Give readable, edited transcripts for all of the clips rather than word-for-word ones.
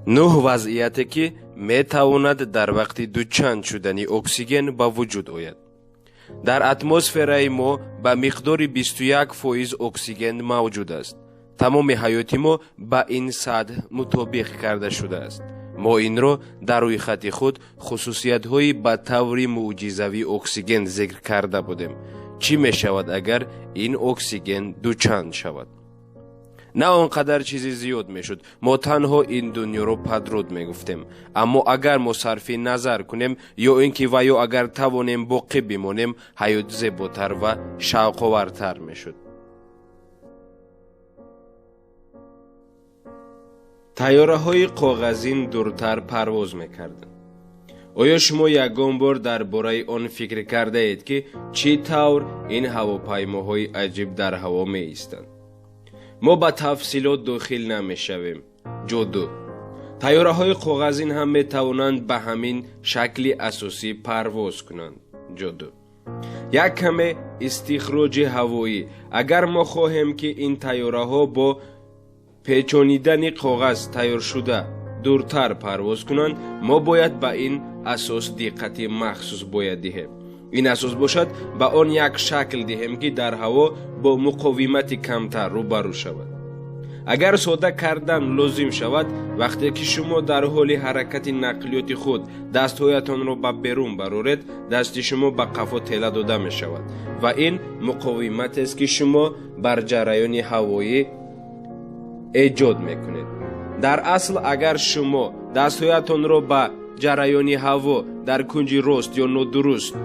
9 вазъияте ки метавонад дар вақти дучанд шудани оксиген ба вуҷуд ояд. дар атмосфераи мо ба миқдори 21% оксиген мавҷуд аст. тамоми ҳаёти мо ба ин сатҳ мутобиқ карда шудааст. мо инро дар рӯи хати худ хусусиятҳои ба таври муъҷизавии оксиген зикр карда будем. чӣ мешавад агар ин оксиген дучанд шавад? на он қадар чизи зиёд мешуд. мо танҳо ин дунёро падруд мегуфтем. аммо агар мо сарфи назар кунем ё ин ки ва ё агар тавонем боқӣ бимонем, ҳаёт зеботар ва шавқовартар мешуд. тайёраҳои коғазин дуртар парвоз мекарданд. оё шумо ягон бор дар бораи он фикр кардаед ки чӣ тавр ин ҳавопаймоҳои аҷиб дар ҳаво меистанд? мо ба тафсилот дохил намешавем. ҷуду тайёраҳои коғазин ҳам метавонанд ба ҳамин шакли асосӣ парвоз кунанд. ҷуду як каме истихроҷи ҳавоӣ. агар мо хоҳем ки ин тайёраҳо бо печонидани коғаз тайёршуда дуртар парвоз кунанд, мо бояд ба ин асос диққати махсус бояд диҳем. ин асос бошад ба он як шакл диҳем ки дар ҳаво бо муқовимати камтар рӯбарӯ шавад. агар сода кардан лозим шавад, вақте ки шумо дар ҳоли ҳаракати нақлиёти худ дастҳоятонро ба берун бароред, дасти шумо ба қафо тела дода мешавад ва ин муқовиматест ки шумо бар ҷараёни ҳавоӣ эҷод мекунед. дар асл агар шумо дастҳоятонро ба ҷараёни ҳаво дар кунҷи рост ё нодуруст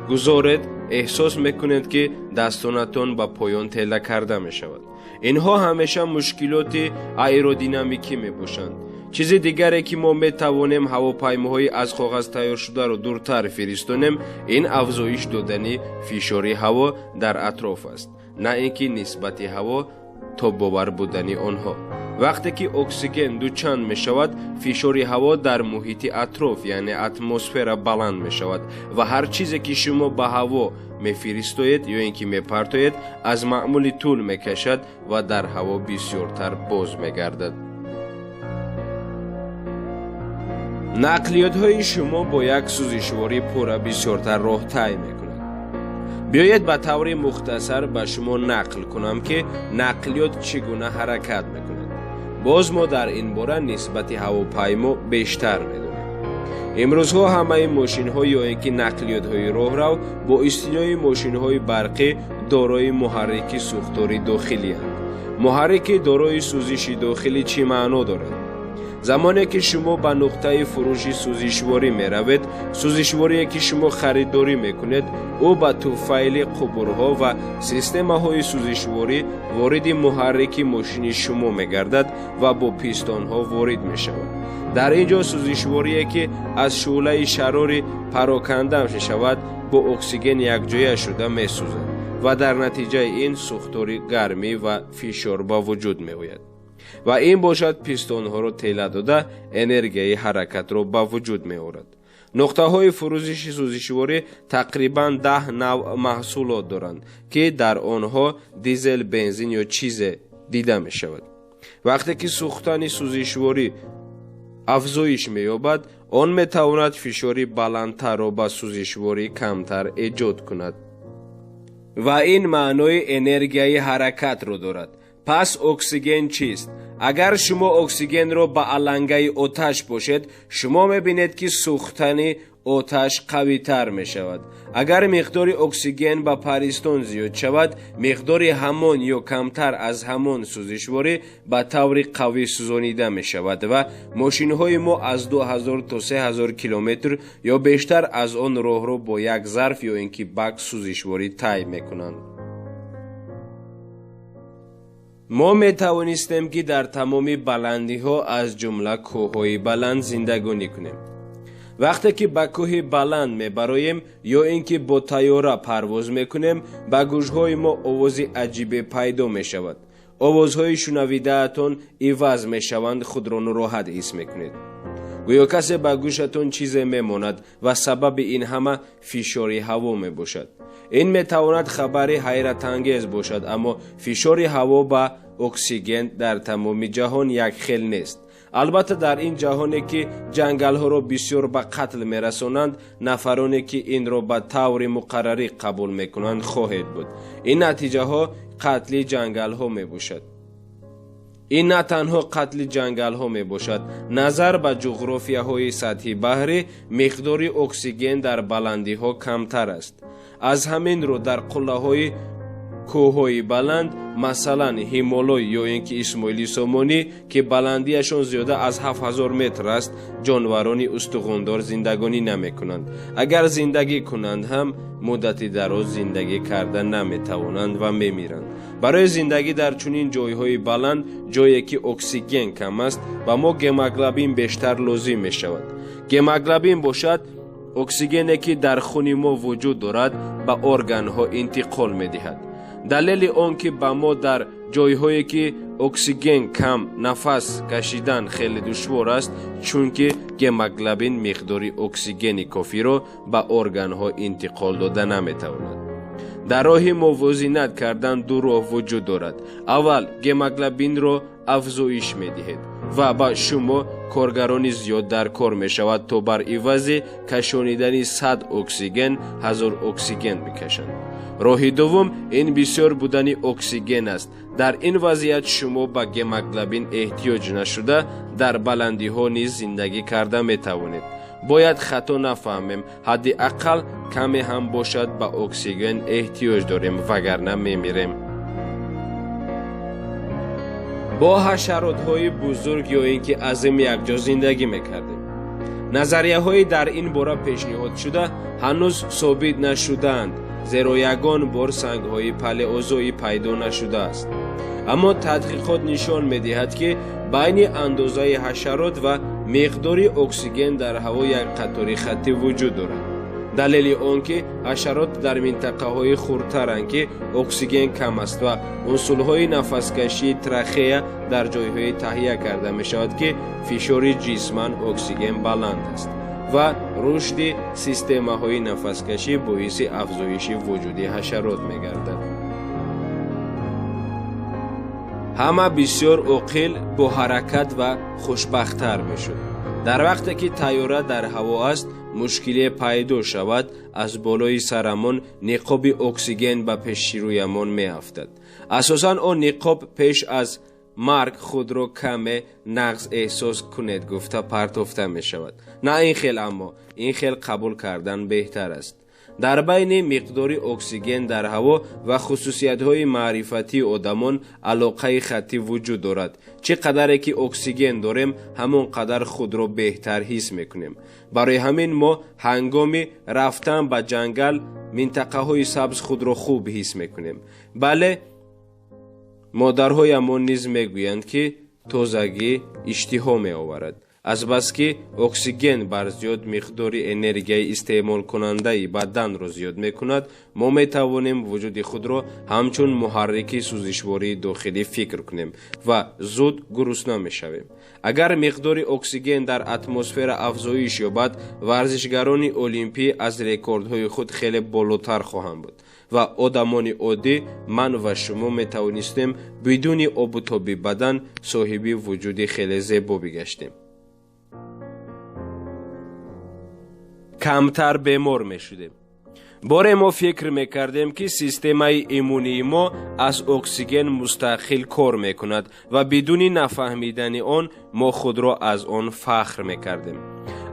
гузоред, эҳсос мекунед ки дастонатон ба поён тела карда мешавад. инҳо ҳамеша мушкилоти аэродинамикӣ мебошанд. чизи дигаре ки мо метавонем ҳавопаймоҳои аз коғаз тайёршударо дуртар фиристонем, ин афзоиш додани фишори ҳаво дар атроф аст, на ин ки нисбати ҳаво тобовар будани онҳо. вақте ки оксиген дучанд мешавад, фишори ҳаво дар муҳити атроф, яъне атмосфера баланд мешавад ва ҳар чизе ки шумо ба ҳаво мефиристоед ё ин ки мепартоед, аз маъмули тӯл мекашад ва дар ҳаво бисёртар боз мегардад. нақлиётҳои шумо бо як сӯзишворӣ пурра бисёртар роҳ тай мекунад. биёед ба таври мухтасар ба шумо нақл кунам ки нақлиёт чӣ гуна ҳаракат мекунад. боз мо дар ин бора нисбати ҳавопаймо бештар медонем. имрӯзҳо ҳамаи мошинҳо ё ин ки нақлиётҳои роҳрав бо истилоҳи мошинҳои барқӣ дорои муҳаррики сӯхтори дохилианд. муҳаррики дорои сӯзиши дохилӣ чӣ маъно дорад? замоне ки шумо ба нуқтаи фурӯши сӯзишворӣ меравед, сӯзишворие ки шумо харидорӣ мекунед, ӯ ба туфайли қубурҳо ва системаҳои сӯзишворӣ вориди муҳаррики мошини шумо мегардад ва бо пистонҳо ворид мешавад. дар ин ҷо сӯзишворие ки аз шӯълаи шарори пароканда мешавад, бо оксиген якҷоя шуда месӯзад ва дар натиҷаи ин сӯхтори гармӣ ва фишор ба вуҷуд меояд. ва ин бошад пистонҳоро тела дода энергияи ҳаракатро ба вуҷуд меорад. нуқтаҳои фурӯзиши сӯзишворӣ тақрибан 10 навъ маҳсулот доранд ки дар онҳо дизел, бензин ё чизе дида мешавад. вақте ки сӯхтани сӯзишворӣ афзоиш меёбад, он метавонад фишори баландтарро ба сӯзишворӣ камтар эҷод кунад ва ин маънои энергияи ҳаракатро дорад. пас оксиген чист? агар шумо оксигенро ба алангаи оташ бошед, шумо мебинед ки сӯхтани оташ қавитар мешавад. агар миқдори оксиген ба паристон зиёд шавад, миқдори ҳамон ё камтар аз ҳамон сӯзишворӣ ба таври қавӣ сӯзонида мешавад ва мошинҳои мо аз 2000 то 3000 километр ё бештар аз он роҳро бо як зарф ё ин ки бак сӯзишворӣ тай мекунанд. мо метавонистем ки дар тамоми баландиҳо аз ҷумла кӯҳҳои баланд зиндагонӣ кунем. вақте ки ба кӯҳи баланд мебароем ё ин ки бо тайёра парвоз мекунем, ба гӯшҳои мо овози аҷибе пайдо мешавад. овозҳои шунавидаатон иваз мешаванд, худро нороҳат ҳис мекунед. гӯё касе ба гӯшатон чизе мемонад ва сабаби ин ҳама фишори ҳаво мебошад. ин метавонад хабари ҳайратангез бошад, аммо фишори ҳаво ба оксиген дар тамоми ҷаҳон якхел нест. البته در این جهانی که جنگل ها را بسیار به قتل میرسانند، نفرانی که این را به طور مقرری قبول میکنند خواهد بود. این نتیجه ها قتل جنگل ها می باشد. این نه تنها قتل جنگل ها می باشد، نظر به جغرافیه های سطح بحری مقدار اکسیژن در بلندی ها کمتر است. از همین رو در قله های کوههای بلند مثلا هیمالای یا اینکه اسماعیلی سامانی که بلندیشان زیاده از 7000 متر است، جانورانی استخوان‌دار زندگانی نمی‌کنند. اگر زندگی کنند هم مدتی دراز زندگی کردن نمی‌توانند و می‌میرند. برای زندگی در چنین جایهای بلند، جایی که اکسیژن کم است، و ما گموگلوبین بیشتر لازم می‌شود. گموگلوبین باشد اکسیژنی که در خون ما وجود دارد به ارگان‌ها انتقال می‌دهد. دلیل آن که با ما در جایهایی که اکسیژن کم نفس کشیدن خیلی دشوار است، چون که گموگلوبین مقدار اکسیژن کافی را به ارگان‌ها انتقال داده نمی‌تواند. در راه موازنت کردن دو راه وجود دارد. اول گموگلوبین را افزایش می‌دهید و با شما کارگران زیاد در کار می‌شود تا بر عوض کشانیدن 100 اکسیژن 1000 اکسیژن بکشند. راه دوم این بسیار بودن اکسیژن است. در این وضعیت شما با گموگلوبین احتیاج نشده در بلندی ها نیز زندگی کرده می توانید. باید خطا نفهمیم، حداقل کمی هم باشد با اکسیژن احتیاج داریم، وگرنه می میریم. با حشرات های بزرگ یا اینکه عظیم یکجا زندگی میکردیم. نظریه های در این باره پیشنهاد شده هنوز ثابت نشدند، زیرا یگان بار سنگ های پالئوزویی پیدا نشده است. اما تحقیقات نشان میدهد که بین اندازه حشرات و مقدار اکسیژن در هوا یک قطار خطی وجود دارد. دلیل آن که حشرات در منطقه های خردترند که اکسیژن کم است و عنصرهای نفسکشی ترخیه در جایهای تهیه کرده می شود که فشار جسمان اکسیژن بلند است و رشد سیستم های نفسکشی باعث افزایش وجود حشرات می گردد. همه بسیار عاقل با حرکت و خوشبخت‌تر می شود. در وقتی که طیاره در هوا است، مشکلی پیدا شود، از بالای سرمان نقاب اکسیژن به پیش رویمان می افتد. اساساً آن نقاب پیش از مرگ خود را کم نقص احساس کنید گفته پرتافته می شود. نه این خیل، اما این خیل قبول کردن بهتر است. در بین مقدار اکسیژن در هوا و خصوصیت های معرفتی آدمان علاقه خطی وجود دارد. چقدر که اکسیژن داریم همون قدر خود را بهتر حس میکنیم. برای همین ما هنگام رفتن به جنگل منطقه های سبز خود را خوب حس میکنیم. بله، مادرهای ما نیز میگویند که تازگی اشتها می آورد. از بس که اکسیژن بر زیاد مقدار انرژی استعمال کننده بدن را زیاد می کند، ما می توانیم وجود خود را همچون محرک سوزشواری داخلی فکر کنیم و زود گرسنه می شویم. اگر مقدار اکسیژن در اتمسفر افزایش یابد، ورزشگران المپی از رکوردهای خود خیلی بالاتر خواهند بود و آدمان عادی، من و شما می توانستیم بدون آب و تاب بدن صاحب وجود خیلی زیبا بگشتیم. کمتر بیمار می شدیم. باره ما فکر می کردیم که سیستم ایمنی ما از اکسیژن مستقل کار می کند و بدون نفهمیدن آن ما خود را از آن فخر می کردیم.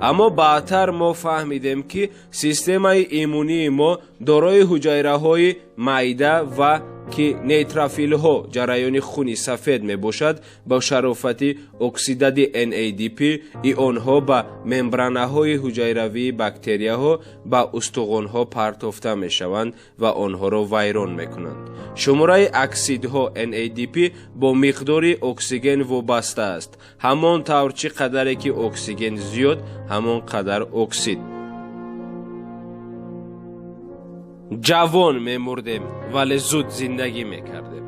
اما بعدتر ما فهمیدیم که سیستم ایمنی ما دارای حجره های معده و که نیتروفیل ها جریان خونی سفید می باشد، با شرافت اکسیداد NADP ایون ها با ممبرانه های حجروی باکتری ها با استخوان ها پرتافته می شوند و آنها را ویران می کنند. شماره اکسیدها NADP با مقدار اکسیژن وابسته است. همان طور چقدر که اکسیژن زیاد، همان قدر اکسید. جوان می‌مردیم ولی زود زندگی می‌کردیم.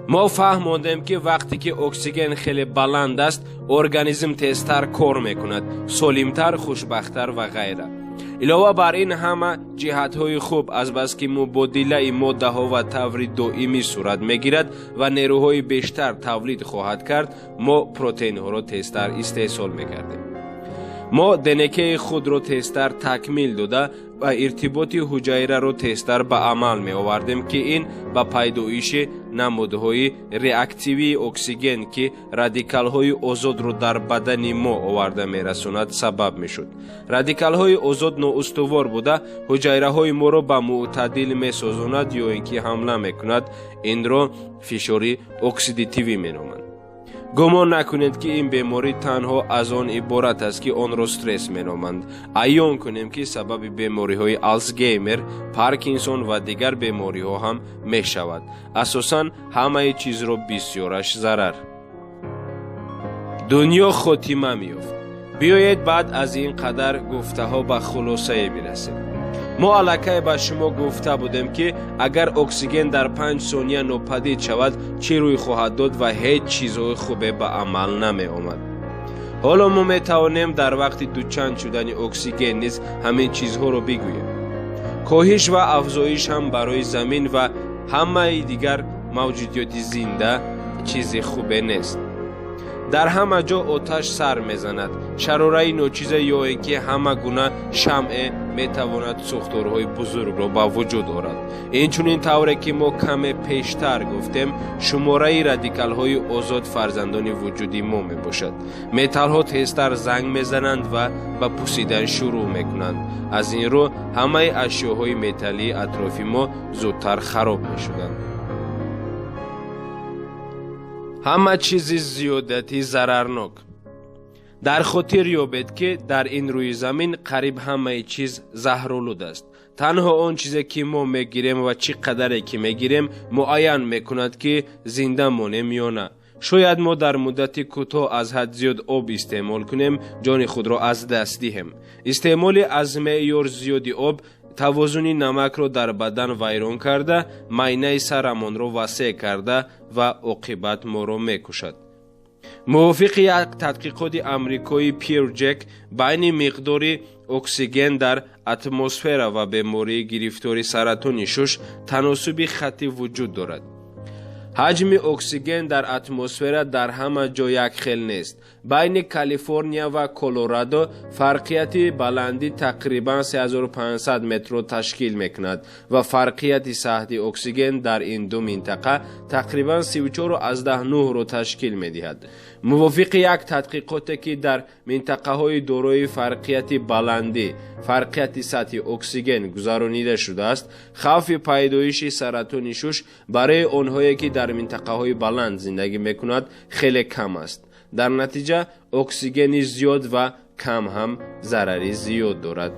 ما فهمیدیم که وقتی که اکسیژن خیلی بلند است، ارگانیسم تیزتر کار می‌کند، سالمتر، خوشبخت‌تر و غیره. علاوه بر این همه جهت‌های خوب از بس که مبادله ماده‌ها و تورید دائمی صورت می‌گیرد و نیروهای بیشتر تولید خواهد کرد، ما پروتئین‌ها را تیزتر استحصال می‌کردیم. ما دنکه خود را تیزتر تکمیل داده و ارتباط حجیره را تیزتر به عمل می آوردیم که این به پیدایش نمودهای ریاکتیوی اکسیژن که رادیکال های آزاد را در بدن ما آورده می رساند سبب می شد. رادیکال های آزاد نااستوار بوده حجیره های ما را به معتدل می سازاند یا اینکه حمله می کند. این را فشاری اکسیداتیوی می نامند. گمان نکنید که این بیماری تنها از آن عبارت است که آن را استرس می‌نامند. عیان کنیم که سبب بیماری های آلزایمر، پارکینسون و دیگر بیماری ها هم می شود. اساساً همه چیز را بسیارش ضرر. دنیا خاتمه می‌یافت. بیایید بعد از این قدر گفته ها به خلاصه برسیم. ما الکی به شما گفته بودیم که اگر اکسیژن در 5 ثانیه ناپدید شود چه روی خواهد داد و هیچ چیزهای خوبی به عمل نمی آمد. حالا ما می توانیم در وقت دوچند شدن اکسیژن نیز همین چیزها را بگوییم. کاهش و افزایش هم برای زمین و همه دیگر موجودات زنده چیز خوبی نیست. در همه جا آتش سر میزند. شراره ناچیز یا اینکه همه گونه شمع میتواند ساختارهای بزرگ را به وجود آورد. اینچنین طوری که ما کم پیشتر گفتیم شماره رادیکال های آزاد فرزندان وجودی ما می باشد. متال ها تیزتر زنگ میزنند و به پوسیدن شروع میکنند. از این رو همه اشیاءهای متالی اطراف ما زودتر خراب میشدند. همه چیز زیادتی ضررناک. در خاطر یابید که در این روی زمین قریب همه چیز زهرآلود است. تنها آن چیزی که ما میگیریم و چقدری که میگیریم معین میکند که زنده مانیم یا نه. شاید ما در مدت کوتاه از حد زیاد آب استعمال کنیم جان خود را از دست دهیم. استعمال از معیار زیادی آب توازن نمک را در بدن ویران کرده، معاینه سرمان را وسیع کرده و عاقبت ما را میکشد. موافق یک تحقیقات آمریکایی پیر جک بین مقدار اکسیژن در اتمسفر و بیماری گرفتاری سرطان شش تناسب خطی وجود دارد. حجم اکسیژن در اتمسفر در همه جا یک خیل نیست. بین کالیفرنیا و کلرادو فرقیت بلندی تقریبا 3500 متر تشکیل میکند و فرقیت سطح اکسیژن در این دو منطقه تقریبا 34.9 را تشکیل میدهد. موافق یک تحقیقاتی که در منطقه های دارای فرقیت بلندی فرقیت سطح اکسیژن گذرانیده شده است، خوف پیدایش سرطان شش برای آنهایی که در منطقه های بلند زندگی میکند خیلی کم است. در نتیجه اکسیژن زیاد و کم هم ضرری زیاد دارد.